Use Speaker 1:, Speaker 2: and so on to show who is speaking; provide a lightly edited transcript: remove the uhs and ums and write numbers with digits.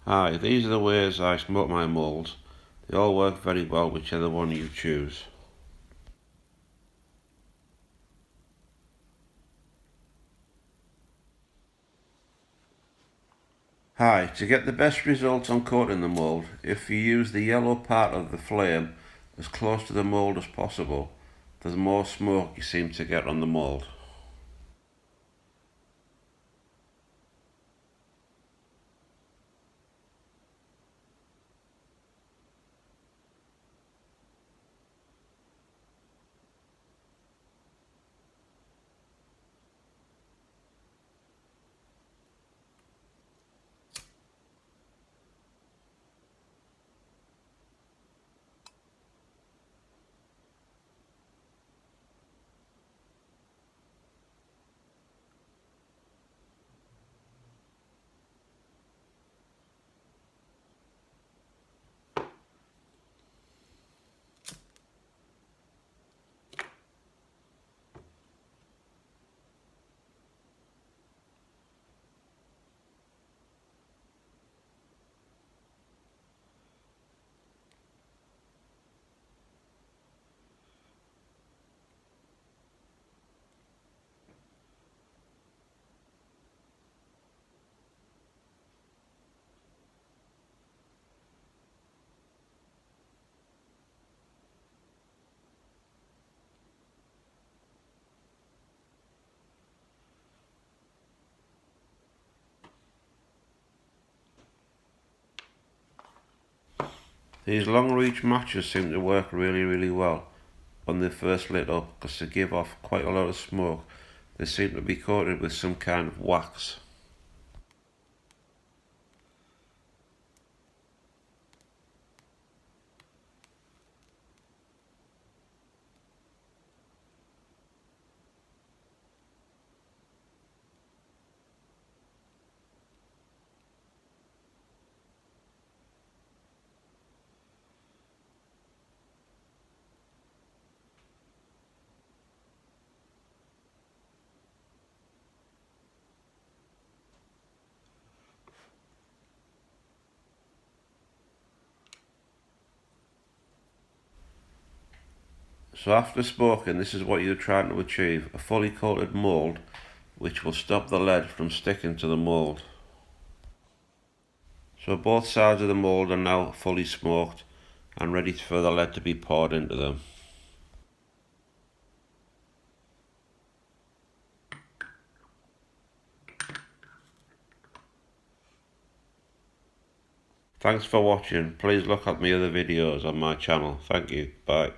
Speaker 1: Hi, these are the ways I smoke my moulds. They all work very well, whichever one you choose. Hi, to get the best results on coating the mould, if you use the yellow part of the flame as close to the mould as possible, the more smoke you seem to get on the mould. These long reach matches seem to work really well when they first lit up because they give off quite a lot of smoke. They seem to be coated with some kind of wax. So after smoking, this is what you're trying to achieve: a fully coated mould which will stop the lead from sticking to the mould. So both sides of the mould are now fully smoked and ready for the lead to be poured into them. Thanks for watching. Please look at my other videos on my channel. Thank you. Bye.